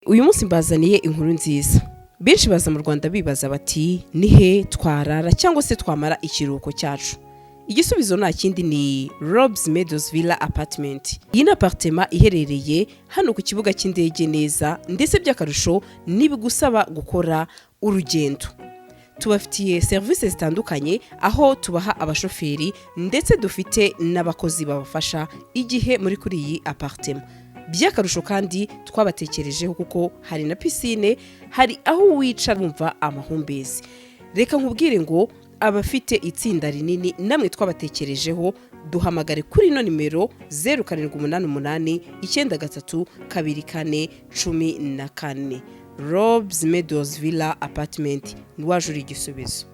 uyu munsi mbazaniye inkuru nziza. Benshi baza mu Rwanda bibaza bati nihe twarara cyangwa se twamara ikiruhuko cyacu. Igisubizo nta kindi ni Robes Meadows Villa Apartment. Iyi ni apartment iherereye hano ku kibuga cy'indege neza, ndetse by'akarusho nibigusaba gukora urugendo. Tubafitiye services zitandukanye aho tubaha abashoferi ndetse dufite n'abakozi babafasha igihe muri kuri iyi apartment. By'akarusho kandi twabatekerejeho kuko hari na piscine, hari aho wicara wumva amahumbezi. Reka nkubwire ngo abafite itsinda rinini namwe twabatekerejeho, duhamagare kuri ino nimero 0788 93 24 14. Robes Meadows Villa Apartment niwajura igisubizo.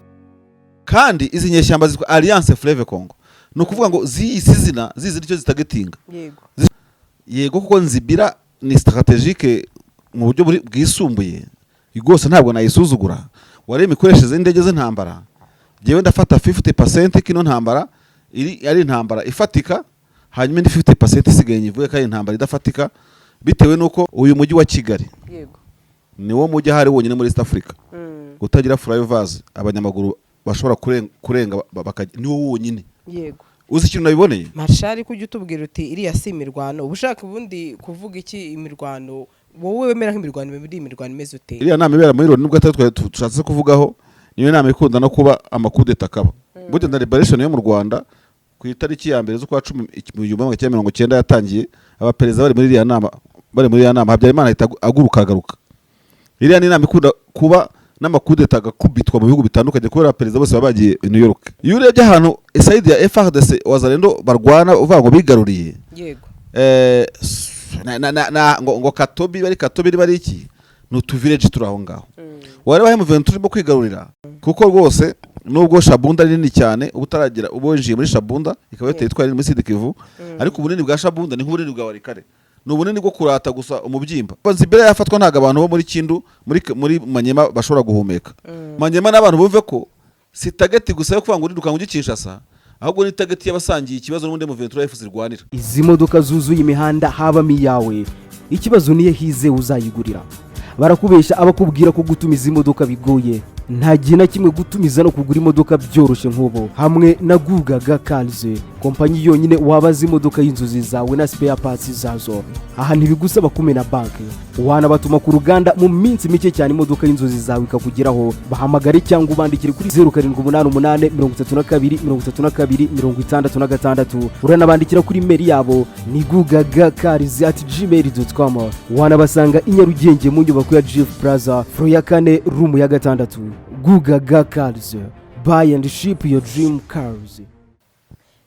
Kandi izi nyeshyamba zitwa Alliance Fleuve Congo, no kuvuga ngo zisizina zizi icyo zitagetinga. Yego kuko nzibira ni strategique mu buryo bwisumbuye igose, ntabwo nayisuzugura. Wari imikoresheje indege z'intambara, jewe ndafata 50% kino ntambara ari intambara ifatika, hanyuma indi 50% isigaye nyivuye kandi intambara idafatika, bitewe nuko uyu mujyi wa Kigali niwo mujyi hari wonyine muri East Africa utagira flyovers abanyamaguru bashobora kurenga niwo wonyine. Yego, uzi ikintu nabiboneye Marshal kujya utubwira uti iriya si imirwano, ubushaka ubundi kuvuga iki imirwano, wowe wemera nk'imirwano muri imirwano imeze ute? Iriya nama ibera muri Loni nubwo atari tushatse kuvugaho, niyo nama ikunda no kuba amakudeta kaba. Burya na liberation yo mu Rwanda ku itariki ya mbere z'ukwa 10 1990 yatangiye, abaperezida bari muri iriya nama Habyarimana ahita aguruka. Iriya ni nama ikunda kuba n'amakudeta agakubitwa mu bihugu bitandukanye kubera abaperezida bose babagiye New York. Iyo urebye ahantu side ya FARDC wazalendo barwana uvuga ngo bigaruriye, yego, ngo Katobi bari iki n'utu village turaho ngaho. Wareba he Muventi turimo kwigarurira kuko rwose nubwo Shabunda ari nini cyane, ubutaragira ubonjiye muri Shabunda ikaba yitwa muri Sud Kivu, ariko ubunini bwa Shabunda ni nk'ubunini bwa Warikare, n'ubunini bwo kurata gusa umubyimba. Nzibira yafatwa ntaga abantu bo muri Kindu muri Manyema bashobora guhumeka. Manyema n'abantu bumve ko si target gusa yo kuvuga ngo uriruka ngo Kinshasa, ahubwo ni target y'abasangiye ikibazo n'undi Muventi FC zirwanira. Izi modoka zuzuye imihanda habamo iyawe, ikibazo niye hize uzayigurira. Barakubesha abakubwira ko gutumiza imodoka bigoye. Nta gihe na kimwe gutumiza no kugura imodoka byoroshye nk'ubu. Hamwe na Gugaga Cars, kompanyi yonyine wabaza imodoka y'inzozi zawe na spare parts zazo. Aha ntibigusaba kumena banki, wanabatuma ku ruganda mu minsi mike cyane imodoka y'inzozi zawe ikakugeraho. Bahamagare cyangwa ubandikire kuri 0788 32 32 66. Uranabandikira kuri mail yabo ni gugagacars@gmail.com. Wanabasanga i Nyarugenge mu nyubako ya Jeff Plaza floor ya 4 room ya 6. Gugaga Cars, buy and ship your dream cars.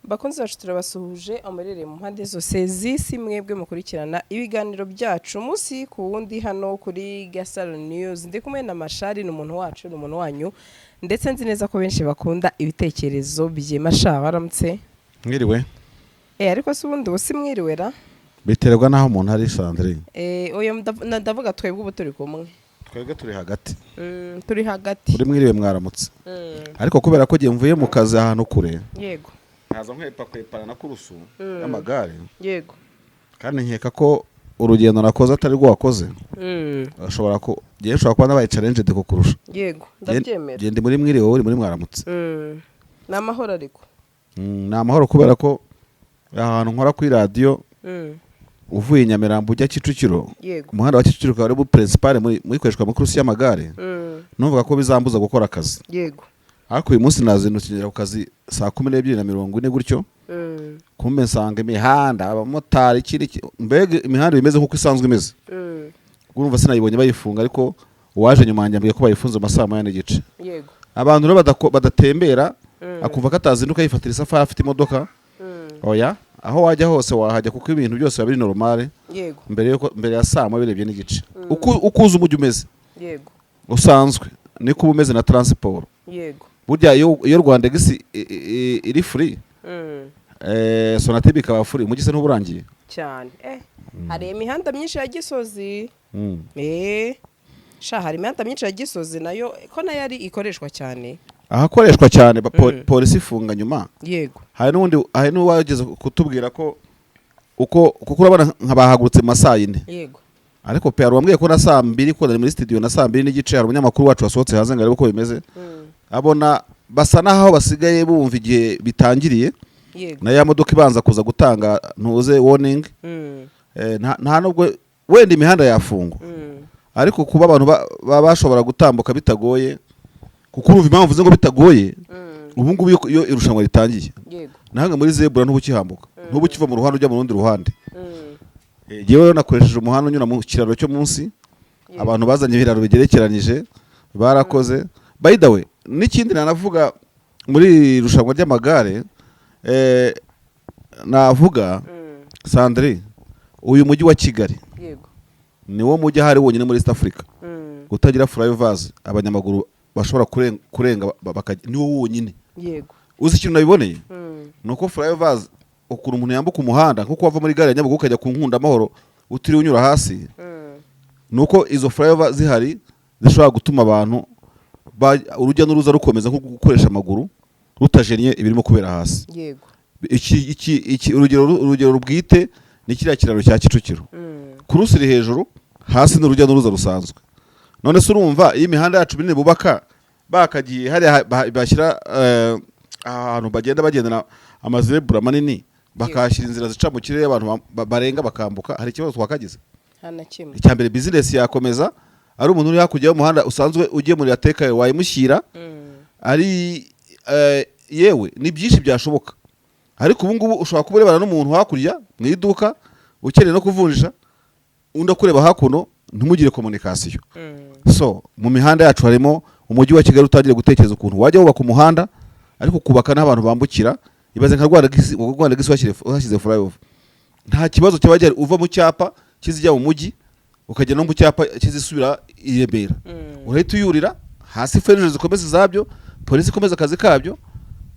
Bakunzi bacu turabasuhuje amarere mu mpande zose z'isi, mwebwe mukurikirana ibiganiro byacu munsi ku wundi hano kuri Gasaro News. Ndi kumwe na Mashari, n'umuntu wacu n'umuntu wanyu, ndetse nzi neza ko benshi bakunda ibitekerezo bye. Masha, baramutse? Mwiriwe. Ariko se ubundi usi mwiriwe ra? Biterwa naho umuntu ari Sandrine. Oya ndavuga twebwe ubu turi kumwe. Twebwe turi hagati. Turi hagati. Uri mwiriwe mwaramutse. Ariko kubera ko giye mvuye mu kazi ahantu kure. Yego. Ntaza kwepana na kurusu y'amagare. Yego. Kandi nkeka ko urugendo nakoze atari rwo wakoze. Ashobora kuba nabaye challenge de kukurusha. Yego, ndabyemera. Gende muri mwiriwe uri muri mwaramutse. Namahoro ariko. Namahoro kubera ko ahantu nkora kuri radio. Uvuye Nyamirambo ujya Kicukiro, umuhanda wa Kicukiro kari bu principal muri kweshwa mu kurusi y'amagare. Numvuga ko bizambuza gukora akazi. Yego. Ariko uyu munsi nazindukira ku kazi saa 12:40 gutyo. Kumbe nsanga imihanda abamotari mbega imihanda bimeze nkuko isanzwe imeze. Urumva sinayibonye bayifunga, ariko uwaje nyuma yanjye ko bayifunze amasaha 8:30. Yego. Abantu rero badatembera akumva ko atazinduka yifatira safari afite imodoka. Oya, aho wajya hose wahajya kuko ibintu byose biri normale. Yego. Mbere ya saa 2:40 ukuza umujyi umeze. Yego. Usanzwe niko umeze na transport. Yego. Burya iyo Rwanda gisi iri free. Sonatube ikaba free umujyi se n'uburangiye cyane. Hari imihanda myinshi ya Gisozi. Hari imihanda myinshi ya Gisozi nayo ko nayo ari ikoreshwa cyane. Ahakoreshwa cyane polisi ifunga nyuma. Yego. Hari n'uwageze kutubwira ko kuko urabona nk'abahagurutse masaha 4. Yego. ariko pe wambwiye ko na saa 2 ko nari muri studio na saa 2 n'igice hari umunyamakuru wacu wasohotse hanze ngo arebe uko bimeze abona basa naho basigaye bumva igihe bitangiriye na ya modoka ibanza kuza gutanga ntuze warning nta nubwo wenda imihanda yafungwa ariko kuba abantu bashobora gutambuka bitagoye kuko urumva impamvu vuze ngo bitagoye ubu ngubu iyo irushanwa ritangiye nahanga muri zebra n'ubu kihambuka n'ubu kiva mu ruhande ujya mu rundi ruhande yewe nakoresheje umuhanda unyura mu kiraro cyo munsi abantu bazanye ibiraro bigerekeranyije barakoze by the way n'ikindi nanavuga muri irushanwa ry'amagare navuga Sandrine uyu mujyi wa Kigali niwo mujyi hari wonyine muri East Africa utagira flyovers abanyamaguru bashobora kurenga niwo wonyine uzi ikintu nabiboneye nuko flyovers ukuntu umuntu yambuka umuhanda nkuko wava muri gare ya Nyabugogo ukajya ku Nkunda Amahoro utiri unyura hasi nuko izo flyovers zihari zishobora gutuma abantu urujya n'uruza rukomeza nko gukoresha amaguru rutajenye ibirimo kubera hasi iki urugero rubwite ni kiriya kiraro cya Kicukiro kurusiri hejuru hasi n'urujya n'uruza rusanzwe none se urumva iyi mihanda yacu binini bubaka bakagiye hari bashyira ahantu bagendana amazebura manini bakashyira inzira zica mu kirere abantu barenga bakambuka hari ikibazo twakagize icyambere business yakomeza ari umuntu uri hakurya y'umuhanda usanzwe ugiye muri ateka wayimushyira ari yewe ni byinshi byashoboka ariko ubu ngubu ushobora kuburebana n'umuntu hakurya mu iduka ukeneye no kuvunjisha undi akureba hakuno ntumugire communication so mu mihanda yacu harimo umujyi wa Kigali utangiye gutekereza ukuntu wajya wubaka umuhanda ariko kubaka n'abantu bambukira ibaze nka Rwanda gisi washyize flyover nta kibazo cyabajya uva mu cyapa kizijya mu mujyi ukajya no mu cyapa kizisubira irebera urahita uyurira hasi feruje zikomeza zabyo polisi ikomeza akazi kabyo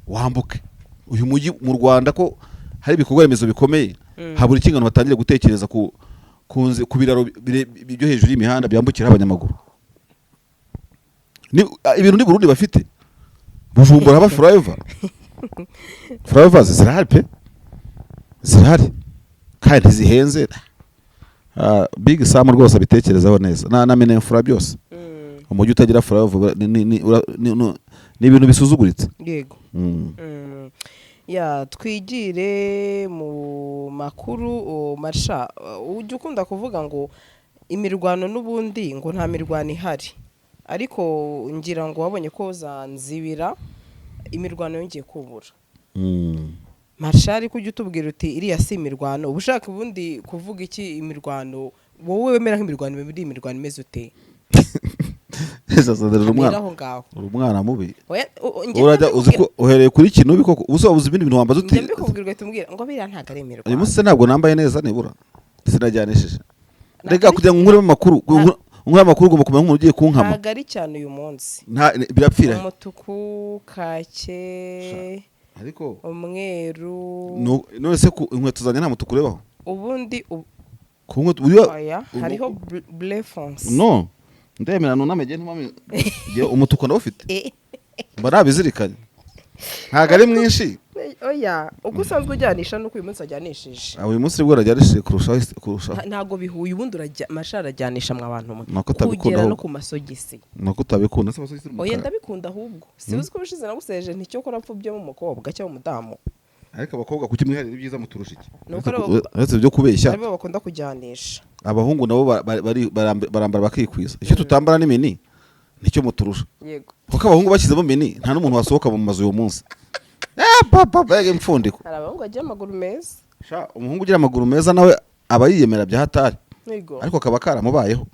wambuke uyu mujyi mu Rwanda ko hari ibikorwa remezo bikomeye habura ikingano batangire gutekereza ku biraro byo hejuru y'imihanda byambukira abanyamaguru ibintu ni Burundi bafite Bujumbura haba flyovers zirahari pe zirahari kandi zihenze big Sam rwose abitekerezaho neza na Minefura byose umujyi utagira flyover ni ibintu bisuzuguritse yego ya twigire mu makuru Marsha ujye ukunda kuvuga ngo imirwano n'ubundi ngo nta mirwano ihari ariko ngira ngo wabonye ko Zanzibira imirwano yongeye kubura Marsha ariko ujye utubwira uti iriya si imirwano ubushaka ubundi kuvuga iki imirwano wowe wemera nk'imirwano imirwano imeze ute umwana mubi urajya uzi ko uhereye kuri kintu ubi koko ubuze ibindi bintu wambaza uti mbikubwirwa tumbwira ngo biriya ntago ari imirwano uyu munsi ntabwo nambaye neza nibura sinajyanishije rega kugira ngo nkure amakuru ugomba kumenya nk'umuntu ugiye kunkama ntago ari cyane uyu munsi birapfira umutuku kake ariko umweru none se inkweto zanjye nta mutuku urebaho ubundi hariho blefonse no ndemera nunamege ntumame umutuku ndawufite mba nabizirikanye ntago ari mwinshi oya uko usanzwe ujyanisha nuko uyu munsi ajyanishije uyu munsi nibwo urajyanishije kurushaho ntago bihuye ubundi Marsha arajyanisha mu abantu kugera no ku masogisi nuko utabikunda se amasogisi oya ndabikunda ahubwo si uzi ko bishize naguseje nticyo kora pfu byo mu mukobwa cyangwa umudamu ariko abakobwa kuki mwiharira ibyiza muturusha iki uretse byo kubeshya aribo bakunda kujyanisha abahungu nabo barambara bakikwiza icyo tutambara ni mini nicyo muturusha yego kuko abahungu bashyizemo mini nta n'umuntu wasohoka mu mazu uyu munsi impfundiko hari abahungu bagira amaguru meza umuhungu ugira amaguru meza nawe aba yiyemera bya hatari ariko kaba karamubayeho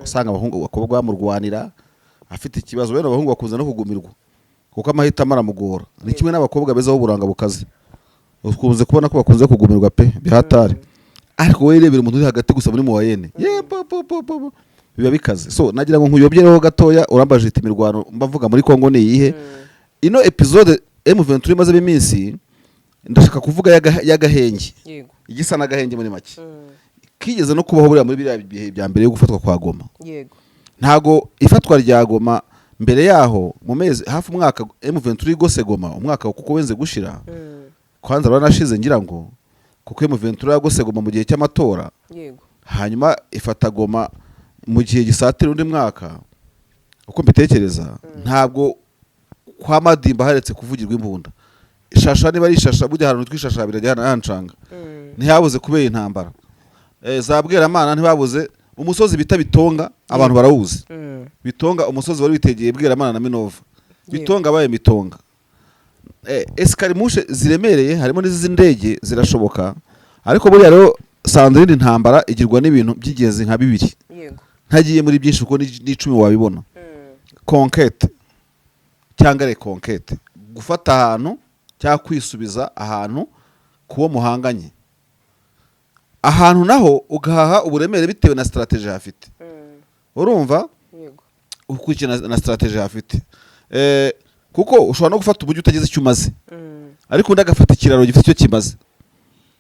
usanga abakobwa bamurwanira afite ikibazo bene abahungu bakunze no kugumirwa kuko amahitamo aramugora ni kimwe n'abakobwa bezaho uburanga bukaze ukunze kubona ko bakunze kugumirwa pe bya hatari ariko wowe rebera umuntu uri hagati gusa muri mu wayene biba bikaze so nagira ngo nkuyobyereho gatoya urambaje iti imirwano mbavuga muri Kongo ni iyihe ino episode M23 imaze iminsi ndashaka kuvuga y'agahenge igisa n'agahenge muri make kigeze no kubaho buriya muri biriya bihe bya mbere yo gufatwa kwa Goma ntago ifatwa rya Goma mbere yaho mu mezi hafi umwaka M23 igose Goma umwaka kuko wenze gushira kwanza baranashize ngira ngo kuko M23 yagose Goma mu gihe cy'amatora hanyuma ifata Goma mu gihe gisatira undi mwaka. Uko mbitekereza ntabwo kwa Madimba haretse kuvugirwa imbunda. Ishasha niba ari ishasha burya ahantu twishasha birajya hancanga. Ntihabuze kubera intambara. Za Bweramana ntibabuze umusozi bita Bitonga abantu barawuzi. Bitonga umusozi wari witegeye Bweramana na Minova. Bitonga baye Mitonga. Escarimushe ziremereye harimo n'izi ndege zirashoboka, ariko buriya rero Sandrine intambara igirwa n'ibintu by'igezi nka bibiri. Ntagiye muri byinshi kuko n'icumi wabibona. Conquête cyangwa reconquête, gufata ahantu cyangwa kwisubiza ahantu kuwo muhanganye. Ahantu naho ugahaha uburemere bitewe na strategy hafite. Urumva? Ukurikira na strategy hafite. Kuko ushobora no gufata uburyo utageze icyo umaze, ariko undi agafata ikiraro gifite icyo kimaze,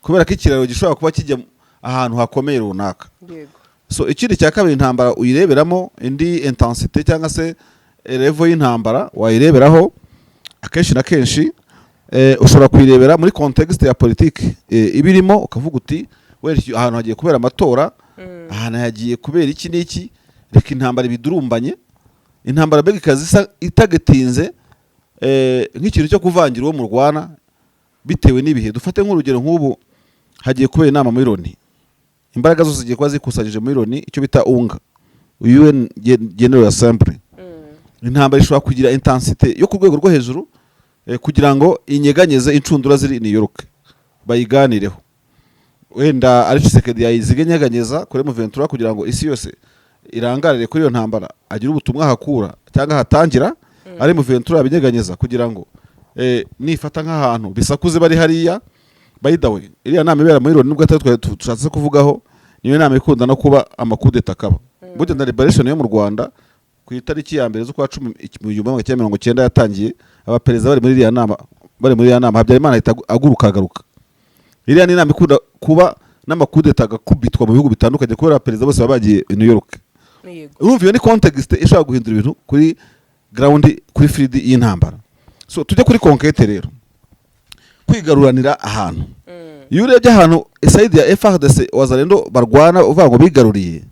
kubera ko ikiraro gishobora kuba kijya ahantu hakomeye runaka. So ikindi cya kabiri intambara uyireberamo indi intensité cyangwa se level y'intambara wayireberaho akenshi na kenshi. Ushobora kuyirebera muri context ya politique ibirimo, ukavuga uti wera ahantu hagiye kubera amatora, ahantu hagiye kubera iki n'iki, reka intambara ibidurumbanye. Intambara mbega ikaza itagetinze nk'ikintu cyo kuvangira uwo mu Rwanda bitewe n'ibihe. Dufate nk'urugero nk'ubu hagiye kubera inama muri Loni, imbaraga zose zigiye kuba zikusanyije muri Loni, icyo bita UNGA, UN General Assembly. Intambara ishobora kugira intensité yo ku rwego rwo hejuru kugira ngo inyeganyeze incundura ziri New York bayiganireho. Wenda ari Tshisekedi yayizigenyeganyeza kuri M23 kugira ngo isi yose irangarire kuri iyo ntambara, agira ubutumwa hakura cyangwa hatangira, ari M23 abinyeganyeza kugira ngo nifata nk'ahantu bisakuze bari hariya. By the way, iriya nama ibera muri Loni nubwo atari twashatse kuvugaho, niyo nama ikunda no kuba amakudeta akaba. Burya na liberation yo mu Rwanda ku itariki ya mbere z'ukwa 10/1990 yatangiye, abaperezida bari muri iriya nama Habyarimana ahita agaruka. Iriya ni inama ikunda kuba n'amakudeta agakubitwa mu bihugu bitandukanye kubera abaperezida bose babagiye New York. Urumva iyo ni context ishobora guhindura ibintu kuri ground, kuri field y'intambara. So tujye kuri conquête rero, kwigaruranira ahantu. Iyo urebye ahantu side ya FARDC wazalendo barwana uvuga ngo bigaruriye,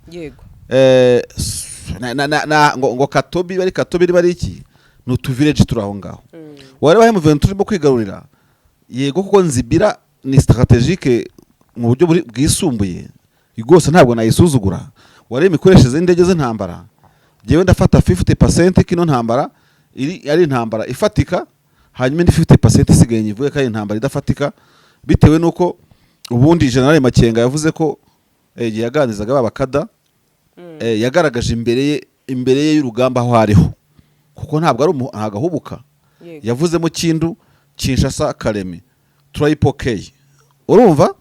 ngo Katobi bari iki n'utu village turaho ngaho. Wareba M23 turimo kwigarurira, yego kuko Nzibira ni strategique mu buryo bwisumbuye rwose, ntabwo nayisuzugura. Wareba imikoreshereze y'indege z'intambara, jewe ndafata 50% kino ntambara ari intambara ifatika, hanyuma indi 50% isigaye nyivuye ko ari intambara idafatika, bitewe nuko ubundi General Makenga yavuze ko yaganizaga babakada, yagaragaje imbere ye y'urugamba aho hariho, kuko ntabwo ari agahubuka. Yavuzemo Kindu, Kinshasa, Kalemi, Triple K. Urumva?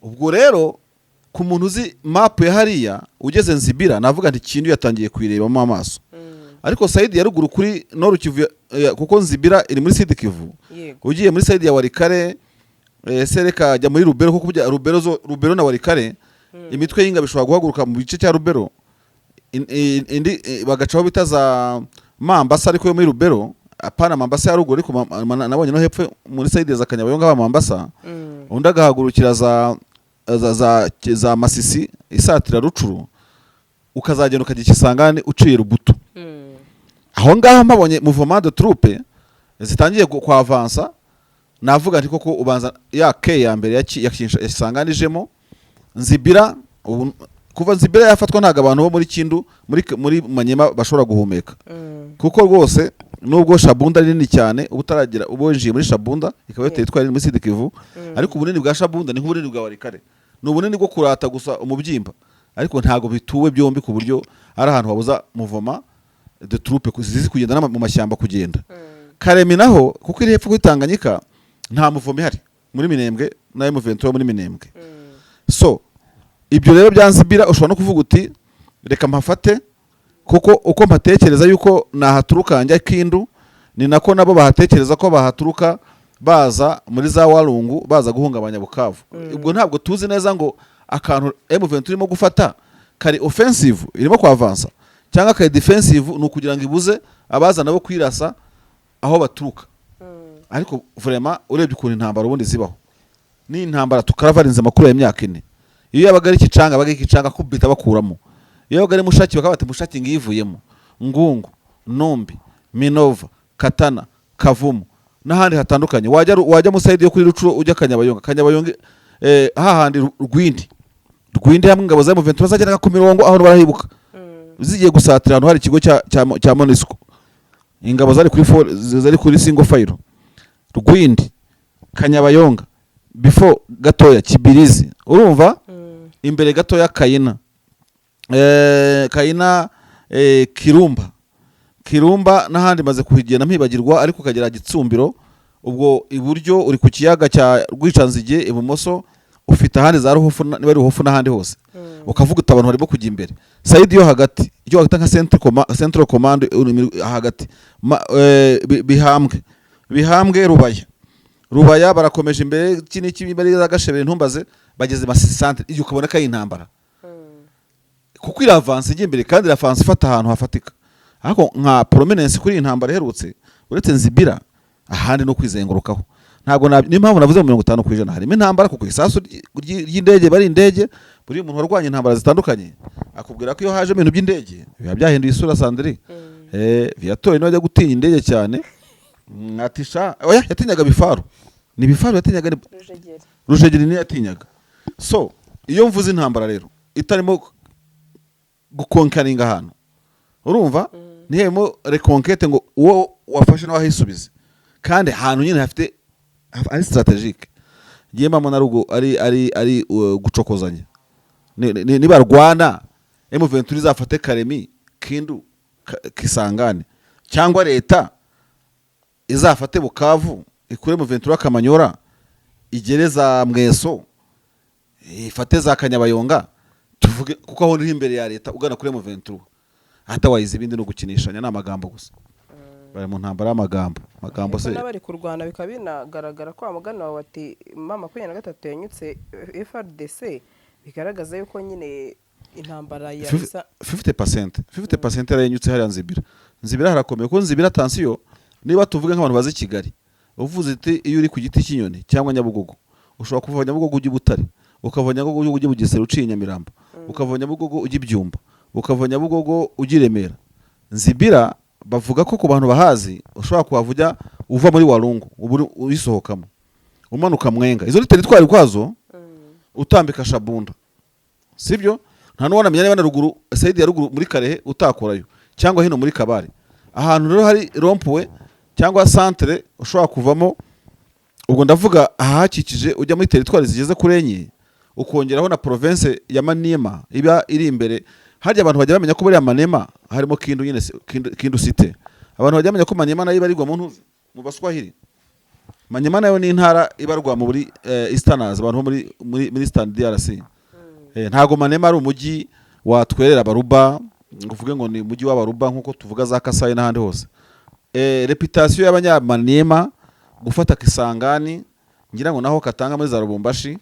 Ubwo rero ku muntu uzi map ya hariya ugeze Nzibira, navuga nti Kindu yatangiye kuyirebamo amaso. Ariko side ya ruguru kuri Nord Kivu, kuko Nzibira iri muri Sud Kivu, ugiye muri side ya Warikare, Sereka ajya muri Rubero, kuko kujya Rubero na Warikare imitwe y'inga bishobora guhaguruka mu bice cya Rubero, indi bagacaho bitaza Mambasa, ariko yo muri Rubero apana Mambasa ya ruguru, ariko nabonye no hepfo muri side za Kanyabayonga ba Mambasa, undi agahagurukira za Masisi isatira Rucuru, ukazagenda ukajya Kisangani uciye Rubuto. Aho ngaho mpabonye mouvement de troupe zitangiye kwa avansa, navuga nti koko ubanza ya K ya mbere yakisanganijemo Nzibira. Kuva Nzibira yafatwa ntaga abantu bo muri Kindu muri Manyema bashobora guhumeka, kuko rwose nubwo Shabunda ari nini cyane, ubutaragira ubonjiye muri Shabunda ikaba yitwa muri Sud Kivu, ariko ubunini bwa Shabunda ni nk'ubunini bwa Warikare, n'ubunini bwo kurata gusa umubyimba, ariko ntago bituwe byombi ku buryo ari ahantu habuza mouvement de troupe zizi kugenda mu mashyamba kugenda. Karemi naho kuko iri hepfo kwitanganyika nta muvumo ihari muri Minembwe na M23 muri Minembwe. So ibyo rero byanzibira ushobora no kuvuga uti reka mpafate, kuko uko mpatekereza yuko nahaturuka njya Kindu, ni nako nabo bahatekereza ko bahaturuka baza muri za Walungu, baza guhungabanya Bukavu. Ubwo ntabwo tuzi neza ngo akantu M23 irimo gufata kari offensive irimo kwa avansa cyangwa kari defensive, ni ukugira ngo ibuze abaza nabo kwirasa aho baturuka. Ariko vraiment urebye ukuntu intambara ubundi zibaho, ni intambara tukaravarinze makuru ya myaka 4, iyo yabaga ari Kicanga baga Kicanga kubita bakuramo, iyo yabaga ari Mushaki bakaba bati Mushaki ngiyivuyemo, Ngungu, Numbi, Minova, Katana, Kavumu n'ahandi hatandukanye. Wajya musayidi yo kuri Rucuro ujya Kanyabayonga hahandi Rwindi hamwe ingabo za M23 zageraga ku mirongo aho barahibuka zigiye gusatira ahantu hari ikigo cya Monisco, ingabo zari kuri single file. Rwindi, Kanyabayonga, before gatoya Kibirizi, urumva imbere gatoya Kayina, Kirumba n'ahandi maze kuhigenda mpibagirwa, ariko kagera Gitsumbiro. Ubwo iburyo uri ku kiyaga cya Rwicanzige, ibumoso ufite ahandi za Ruhofu, niba ari Ruhofu n'ahandi hose, ukavuga uti abantu barimo kujya imbere. Saidi yo hagati nka central command hagati, Bihambwe Rubaya barakomeje imbere kiniki bari za Gashebere Ntumbaze bageze Masisi centre, iyo ukabona ko intambara kuko ira avance igiye imbere kandi avance ifata ahantu hafatika. Ariko nka prominence kuri intambara iherutse uretse Nzibira ahandi no kwizengurukaho, ntago n'impamvu navuze 50% harimo intambara kuko isasu ry'indege bari indege buri muntu warwanye intambara zitandukanye akubwira ko iyo haje ibintu by'indege biba byahinduye isura. Sandri Viatora no ajya gutinya indege cyane, atisha oya yatinyaga Bifaru, ni Bifaru yatinyaga Rujegeri ni yatinyaga. So iyo mvuze intambara rero itarimo gukonkaringa ahantu, urumva ntihemo reconquête ngo uwo wafashe no wahisubize, kandi ahantu nyine hafite ari strategique. Ngiye mama na rugo ari gucokozanya, niba Rwanda M23 zafate Karemi, Kindu, Kisangane, cyangwa leta izafate Bukavu ikure M23 Kamanyora, igereza Mweso, ifate za Kanyabayonga, tuvuge kuko aho uri imbere ya leta ugana kuri M23 hata wayize ibindi no gukinishanya n'amagambo gusa. Bari mu ntambara y'amagambo se n'abari kurwana bikaba binagaragara ko amugana wawe ati mama 23 yanyutse FRDC, bigaragaza yuko nyine intambara ya 50% yaranyutse hari Nzibira harakomeye ko Nzibira attention. Niba tuvuge nk'abantu bazi Kigali uvuze iti iyo uri ku giti cy'inyoni cyangwa Nyabugogo ushobora kuva Nyabugogo ujya Butare, ukava Nyabugogo ujya Bugesera uciye Nyamirambo, ukava Nyabugogo ujya Byumba, ukava Nyabugogo ujya Remera. Nzibira bavuga ko ku bantu bahazi ushobora kuhavuja uva muri Walungu uyisohokamo umanuka Mwenga, izo teritwari kwazo utambika Shabunda, sibyo? Nta n'ubona menya niba na ruguru Saidi ya ruguru muri Karehe utakorayo, cyangwa hino muri Kabare. Ahantu rero hari rompuwe cyangwa centre ushobora kuvamo, ubwo ndavuga ahakikije ujya muri teritwari zigeze kuri enye, ukongeraho na province ya Maniema iba iri imbere. Harya abantu bajya bamenya ko bari Manema harimo Kindu nyine Kindu city. Abantu bajya bamenya ko Maniema nayo ibarirwa mu Baswahili. Maniema nayo ni intara ibarwa mu buri Easterners, abantu muri Eastern DRC. Ntago Maniema ari umujyi watwerera Baruba, nguvuge ngo ni umujyi w'Abaruba nkuko tuvuga za Kasai n'ahandi hose. Reputation y'abanyamaniema gufata Kisangani ngira ngo naho Katanga muri za Rubumbashi,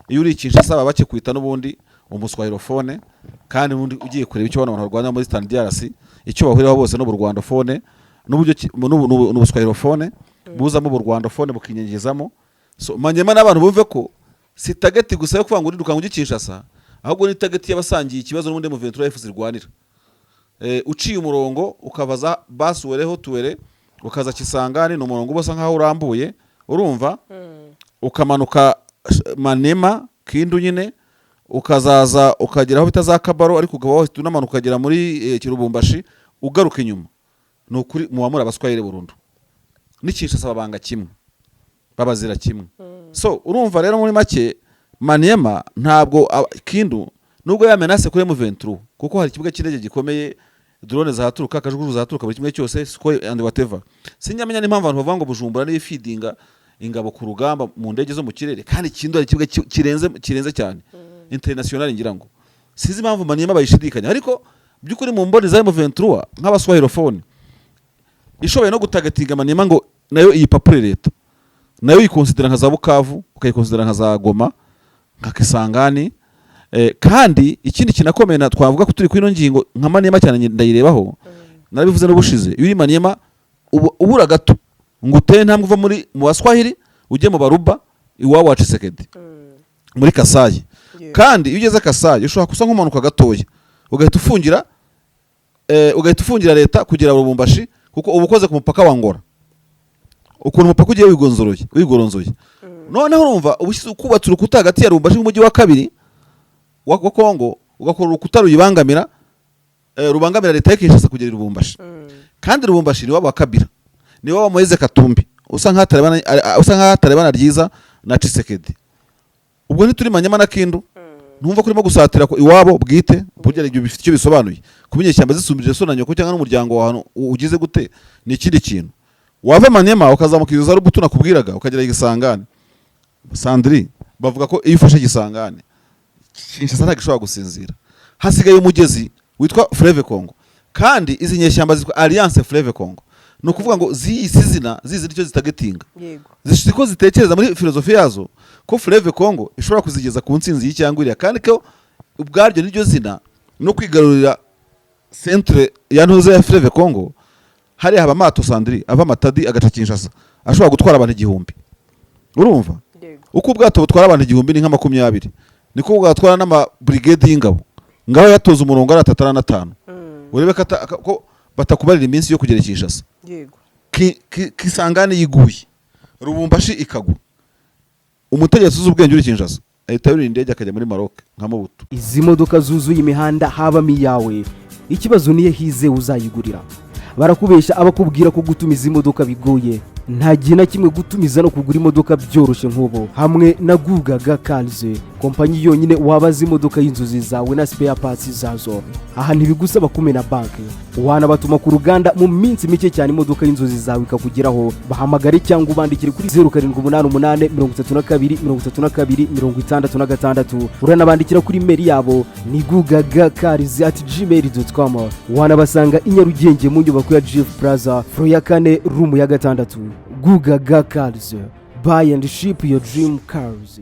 iyo uri Kinshasa baba bakikwita n'ubundi umuswahilofone, kandi n'undi ugiye kureba icyo abantu barwanya muri Eastern DRC icyo bahuriraho bose no Rwandofone n'uburyo n'ubuswahilofone buzamo Rwandofone bukinyengezamo. So Maniema n'abantu bumve ko si target gusa yo kuvuga ngo uriruka ngo Kinshasa, ahubwo ni target y'abasangiye ikibazo n'ubundi M23 zirwanira. Uciye umurongo ukavaza Basuwereho tuwere ukaza Kisangani no murongo bose nkaho urambuye, urumva ukamanuka Maniema Kindu nyine ukazaza ukageraho bitaza Kabaro, ariko ugabaho tunamanuka ukagera muri Kirubumbashi ugaruka inyuma. No kuri muwamura Abaswahili burundu n'Kinshasa babanga kimwe, babazira kimwe. So urumva rero muri make Maniema ntabwo Kindu nubwo yamenase kuri M23 kuko hari ikibuga cy'indege gikomeye, drone zahaturuka, akajuguju zahaturuka buri kimwe cyose and whatever. Sinyamenya n'impamvu abantu bavuga ngo Bujumbura ni feedinga ingabo ku rugamba mu ndege zo mu kirere, kandi Kindu ari ikibuga kirenze cyane international. Ngira ngo sizi impamvu Maniema bayishidikanya, ariko byukuri mu mboni za M23 nk'abaswahilofone ishoboye no gutagatinga Maniema ngo nayo iyi papure leta nayo yikonsidera nka za Bukavu, ukayikonsidera nka za Goma, nka Kisangani. Kandi ikindi kinakomeye na twavuga ko turi kuri ino ngingo nka Maniema cyane ndayirebaho, narabivuze n'ubushize, yuri Maniema ubura gato ngo uteye ntambwe uva muri mu Baswahili ujye mu Baruba iwabo wa Tshisekedi muri Kasai. kandi iyo ugeze Kasayi ushobora kusa nk'umanuka gatoya ugahita ufungira leta kugera Lubumbashi kuko uba ukoze ku mupaka wa Angola ukuntu umupaka ugiye wigoronzoye noneho urumva ukubatse urukuta hagati ya Lubumbashi n'umujyi wa kabiri wa Kongo ugakora urukuta rubangamira leta y'Kinshasa kugera i Lubumbashi kandi Lubumbashi ni wabo wa Kabila ni wabo Moise Katumbi usa nk'atarebana ryiza na Tshisekedi ubwo ntituri Manyama na Kindu ntumva kurimo gusatira ko iwabo bwite kugera ibyo bifite icyo bisobanuye kubinya cyamba zisumbije so na nyoko cyangwa n'umuryango wahantu ugize gute ni ikindi kintu wava Manyama ukazamukiza za Rubutu nakubwiraga ukagera Igisangane Sandri bavuga ko iyo ufashe Igisangane Kinshasa ntagishobora gusinzira hasigaye umugezi witwa Fleuve Congo kandi izi nyeshyamba zitwa Alliance Fleuve Congo no kuvuga ngo zizi icyo zitagetinga zishiko zitekereza muri filozofi yazo ko Fleuve Congo ishobora kuzigeza ku nsinzi y'icyangwiriya kandi ko ubwaryo niryo zina no kwigarurira centre ya ntuze ya Fleuve Congo hari haba amato Sandri ava Matadi agaca Kinshasa ashobora gutwara abantu 1000 urumva uko ubwato butwara abantu 1000 ni nka 20 niko bwatwara n'ama brigade y'ingabo ngaho yatoza umurongo ari 35 urebe ko batakubarira iminsi yo kugera Kinshasa Kisangane yiguye Lubumbashi ikagwa umutegetsi uzubwenge uri Kinshasa ahita yurira indege akajya muri Maroc nka Mobutu. Izi modoka zuzuye imihanda habamo iyawe ikibazo niye hize uzayigurira barakubesha abakubwira ko gutumiza imodoka bigoye nta gihe na kimwe gutumiza no kugura imodoka byoroshye nk'ubu hamwe na Gugaga Cars kompanyi yonyine wabaza imodoka y'inzozi zawe na spare parts zazo aha ntibigusaba kumena banki wanabatuma ku ruganda mu minsi mike cyane imodoka y'inzozi zawe ikakugeraho bahamagare cyangwa ubandikire kuri 0788323266 uranabandikira kuri mail yabo ni gugagacars@gmail.com wanabasanga i Nyarugenge mu nyubako ya Jeff Plaza floor ya 4 room ya 6 Gugaga Cars buy and ship your dream cars.